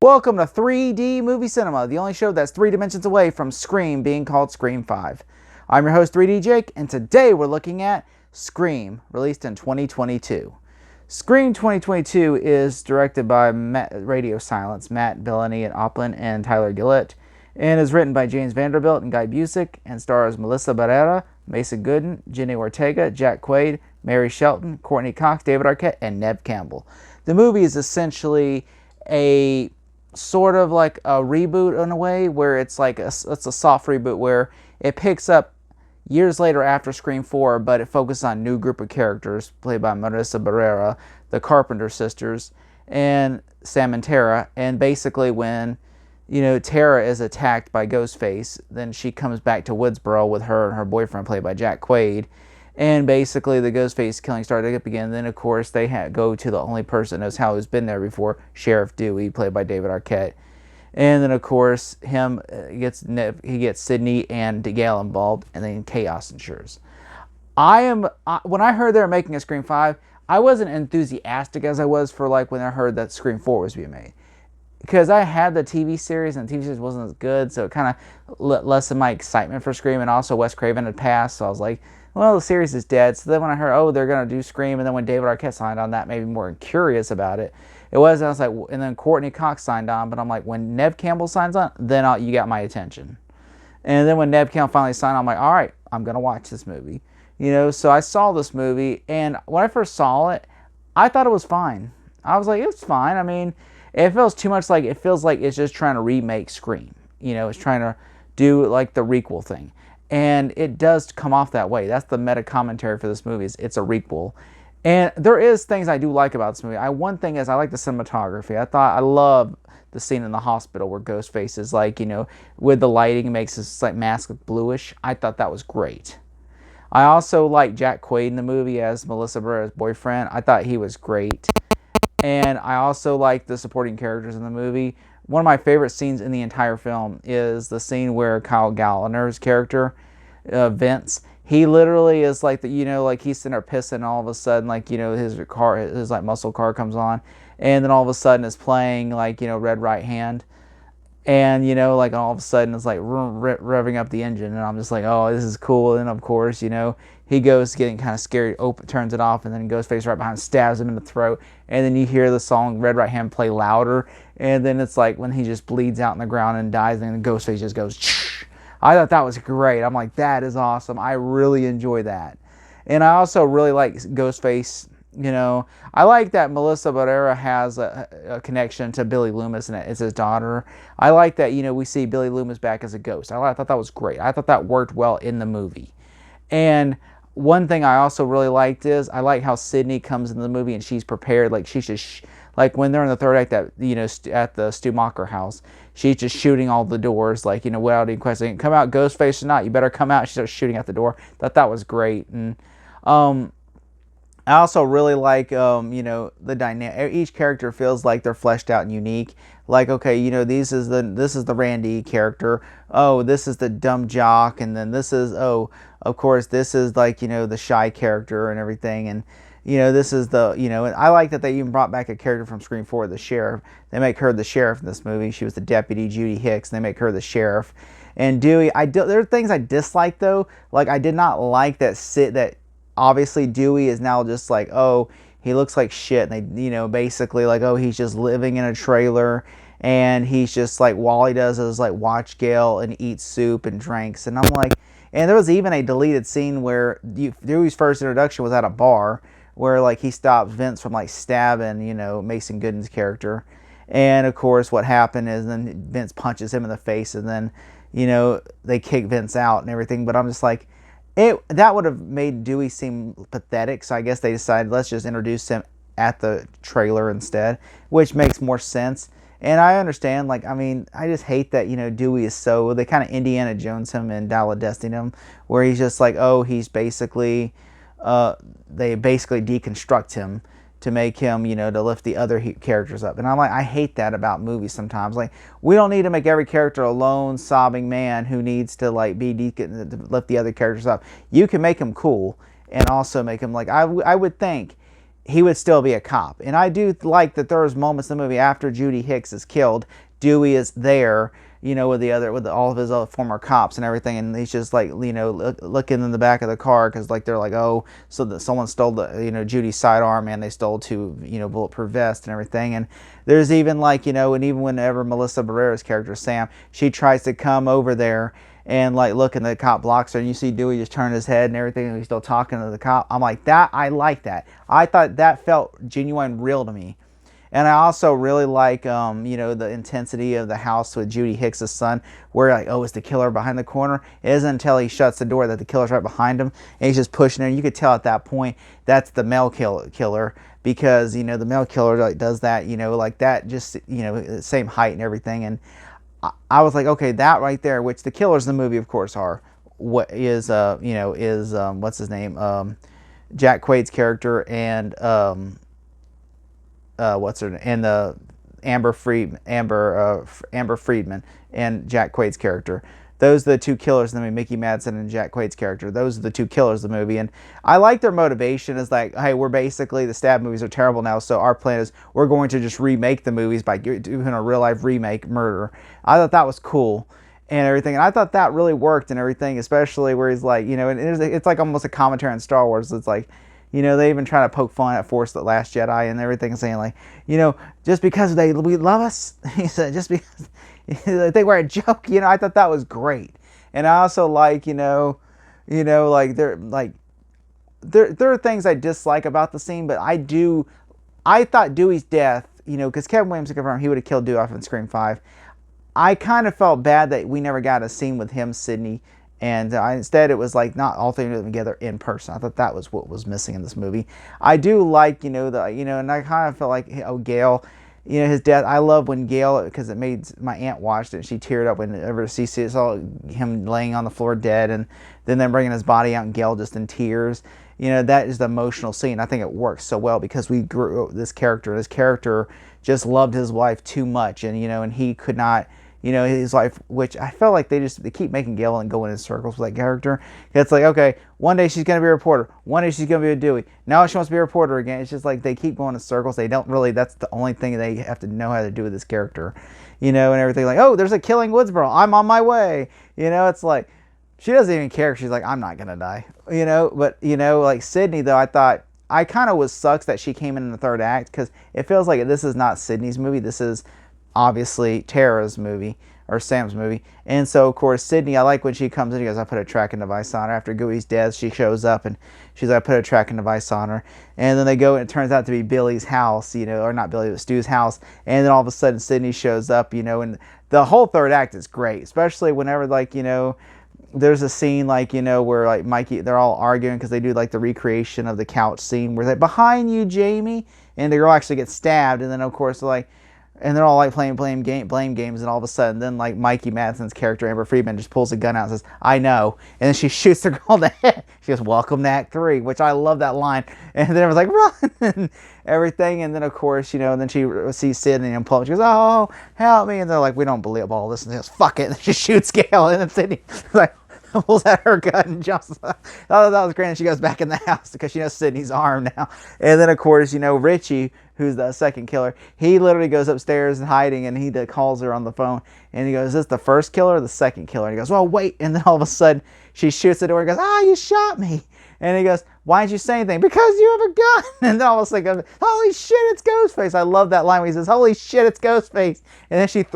Welcome to 3D Movie Cinema, the only show that's 3 dimensions away from Scream being called Scream 5. I'm your host 3D Jake, and today we're looking at Scream, released in 2022. Scream 2022 is directed by Radio Silence, Matt Bellany at Opplin and Tyler Gillett, and is written by James Vanderbilt and Guy Busick, and stars Melissa Barrera, Mason Gooden, Jenny Ortega, Jack Quaid, Mary Shelton, Courtney Cox, David Arquette, and Neve Campbell. The movie is essentially a sort of like a reboot in a way, where it's a soft reboot where it picks up years later after Scream 4, but it focuses on a new group of characters played by Melissa Barrera, the Carpenter sisters, and Sam and Tara. And basically when Tara is attacked by Ghostface, then she comes back to Woodsboro with her and her boyfriend played by Jack Quaid. And basically the Ghostface killing started up again. Then of course they go to the only person that knows how, who's been there before, Sheriff Dewey, played by David Arquette. And then of course he gets Sidney and Gale involved, and then chaos ensures. When I heard they were making a Scream 5, I wasn't enthusiastic as I was for when I heard that Scream 4 was being made. Because I had the TV series, and the TV series wasn't as good, so it kind of lessened my excitement for Scream. And also Wes Craven had passed, so I was like, well, the series is dead. So then when I heard, oh, they're going to do Scream, and then when David Arquette signed on, that made me more curious about it. I was like, and then Courtney Cox signed on, but I'm like, when Neve Campbell signs on, then you got my attention. And then when Neve Campbell finally signed on, I'm like, all right, I'm going to watch this movie. So I saw this movie, and when I first saw it, I thought it was fine. I was like, it's fine. I mean, it feels too much like, it feels like it's just trying to remake Scream. It's trying to do like the requel thing. And it does come off that way. That's the meta commentary for this movie, is it's a requel. And there is things I do like about this movie. One thing is I like the cinematography. I love the scene in the hospital where Ghostface is with the lighting, it makes this mask look bluish. I thought that was great. I also like Jack Quaid in the movie as Melissa Barrera's boyfriend. I thought he was great. And I also like the supporting characters in the movie. One of my favorite scenes in the entire film is the scene where Kyle Gallner's character, Vince, he literally is he's sitting there pissing, and all of a sudden his muscle car comes on, and then all of a sudden it's playing Red Right Hand, and all of a sudden it's revving up the engine, and I'm just like, oh, this is cool. And of course he goes getting kind of scared, turns it off, and then Ghostface right behind stabs him in the throat, and then you hear the song Red Right Hand play louder, and then it's like when he just bleeds out in the ground and dies, and then Ghostface just goes shh. I thought that was great. I'm like, that is awesome. I really enjoy that. And I also really like Ghostface. I like that Melissa Barrera has a connection to Billy Loomis, and it's his daughter. I like that, we see Billy Loomis back as a ghost. I thought that was great. I thought that worked well in the movie. And one thing I also really liked is I like how Sidney comes into the movie and she's prepared. She's just when they're in the third act at the Stu Macher house, she's just shooting all the doors without any question. Come out, Ghostface or not, you better come out. She starts shooting at the door. Thought that was great. And I also really like the dynamic. Each character feels like they're fleshed out and unique. Okay, this is the Randy character. Oh, this is the dumb jock, and then this is, oh, of course, this is the shy character and everything. And this is the, and I like that they even brought back a character from Scream 4, the sheriff. They make her the sheriff in this movie. She was the deputy, Judy Hicks, and they make her the sheriff. And Dewey, there are things I dislike though. I did not like that obviously Dewey is now just oh, he looks like shit. And they, basically oh, he's just living in a trailer, and he's just all he does is watch Gale and eat soup and drinks. And I'm like, and there was even a deleted scene where Dewey's first introduction was at a bar, where he stops Vince from stabbing Mason Gooden's character. And of course what happened is then Vince punches him in the face, and then they kick Vince out and everything. But I'm just that would have made Dewey seem pathetic, so I guess they decided let's just introduce him at the trailer instead, which makes more sense. And I understand, I just hate that, Dewey is they kind of Indiana Jones him and Dial of Destiny him, where he's just oh, he's basically they basically deconstruct him to make him, to lift the other characters up. And I'm I hate that about movies sometimes. We don't need to make every character a lone, sobbing man who needs to, to lift the other characters up. You can make him cool and also make him, I would think, he would still be a cop. And I do like that there's moments in the movie after Judy Hicks is killed, Dewey is there, you know, with all of his other former cops and everything, and he's just like, you know, looking in the back of the car because like they're like, oh, so that someone stole the, you know, Judy's sidearm and they stole 2, you know, bulletproof vests and everything. And there's even like, you know, and even whenever Melissa Barrera's character Sam, she tries to come over there and like look, and the cop blocks her, and you see Dewey just turn his head and everything, and he's still talking to the cop. I'm like, that, I like that. I thought that felt genuine, real to me. And I also really like, you know, the intensity of the house with Judy Hicks' son, where like, oh, is the killer behind the corner? It isn't until he shuts the door that the killer's right behind him, and he's just pushing it. And you could tell at that point that's the male killer, because, you know, the male killer like does that, you know, like that, just, you know, same height and everything. And I was like, okay, that right there, which the killers in the movie, of course, are what is, you know, is what's his name, Jack Quaid's character, and what's her name, and the Amber Friedman and Jack Quaid's character. Those are the 2 killers in the movie, Mickey Madsen and Jack Quaid's character. Those are the 2 killers of the movie, and I like their motivation. Is like, hey, we're basically, the stab movies are terrible now, so our plan is we're going to just remake the movies by doing a real life remake murder. I thought that was cool and everything, and I thought that really worked and everything, especially where he's like, you know, and it's like almost a commentary on Star Wars. It's like, you know, they even try to poke fun at Force the Last Jedi and everything, saying like, you know, just because we love us, he said, just because they think we're a joke, you know. I thought that was great. And I also like, you know, like there are things I dislike about the scene, but I thought Dewey's death, you know, because Kevin Williamson confirmed he would have killed Dewey off in Scream 5. I kind of felt bad that we never got a scene with him, Sidney, and instead it was like not all 3 of them together in person. I thought that was what was missing in this movie. I do like, you know, and I kind of felt like, oh, Gale, you know, his death. I love when Gale, because it made my aunt watched it, and she teared up whenever she saw him laying on the floor dead, and then them bringing his body out and Gale just in tears. You know, that is the emotional scene. I think it works so well because we grew this character. This character just loved his wife too much, and, you know, and he could not, you know, his life, which I felt like they keep making Gale and going in circles with that character. It's like, okay, one day she's going to be a reporter. One day she's going to be a Dewey. Now she wants to be a reporter again. It's just like they keep going in circles. They don't really, that's the only thing they have to know how to do with this character, you know, and everything. Like, oh, there's a killing Woodsboro. I'm on my way. You know, it's like, she doesn't even care. She's like, I'm not going to die, you know. But, you know, like Sidney, though, I thought, I kind of sucks that she came in the 3rd act, because it feels like this is not Sidney's movie. This is obviously Tara's movie, or Sam's movie. And so, of course, Sidney, I like when she comes in, she goes, I put a tracking device on her. After Gooey's death, she shows up and she's like, I put a tracking device on her. And then they go, and it turns out to be Billy's house, you know, or not Billy, but Stu's house. And then all of a sudden Sidney shows up, you know, and the whole 3rd act is great, especially whenever, like, you know, there's a scene, like, you know, where like Mikey, they're all arguing because they do like the recreation of the couch scene where they're behind you, Jamie, and the girl actually gets stabbed. And then, of course, they're like, and they're all like playing blame games, and all of a sudden, then like Mikey Madsen's character, Amber Friedman, just pulls a gun out and says, I know. And then she shoots the girl in the head. She goes, welcome to Act 3, which I love that line. And then everyone's like, run, and everything. And then, of course, you know, and then she sees Sidney and pull up. She goes, oh, help me. And they're like, we don't believe all this. And she goes, fuck it. And she shoots Gale. And then Sidney like pulls out her gun and jumps. Oh, that was great. And she goes back in the house because she knows Sidney's armed now. And then, of course, you know, Richie, who's the second killer, he literally goes upstairs and hiding, and he calls her on the phone, and he goes, is this the first killer or the second killer? And he goes, well, wait. And then all of a sudden she shoots the door and goes, you shot me. And he goes, why didn't you say anything? Because you have a gun. And then all of a sudden, holy shit, it's Ghostface. I love that line where he says, holy shit, it's Ghostface. And then she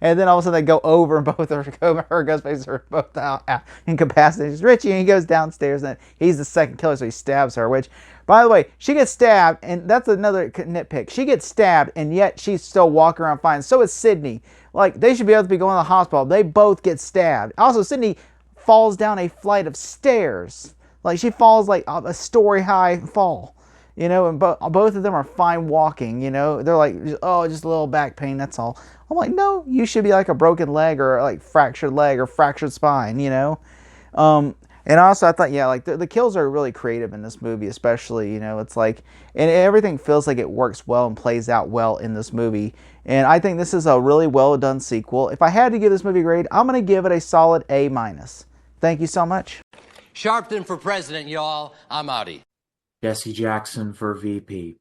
and then all of a sudden they go over, and both of her Ghostface are both out incapacitated. She's Richie, and he goes downstairs, and he's the second killer, so he stabs her, which, by the way, she gets stabbed, and that's another nitpick. She gets stabbed, and yet she's still walking around fine. So is Sidney. Like, they should be able to be going to the hospital. They both get stabbed. Also, Sidney falls down a flight of stairs. Like, she falls like a story-high fall, you know, and both of them are fine walking, you know. They're like, oh, just a little back pain, that's all. I'm like, no, you should be like a broken leg or like fractured leg or fractured spine, you know. And also, I thought, yeah, like the kills are really creative in this movie, especially, you know, it's like, and everything feels like it works well and plays out well in this movie. And I think this is a really well done sequel. If I had to give this movie a grade, I'm going to give it a solid A-. Thank you so much. Sharpton for president, y'all. I'm outie. Jesse Jackson for VP.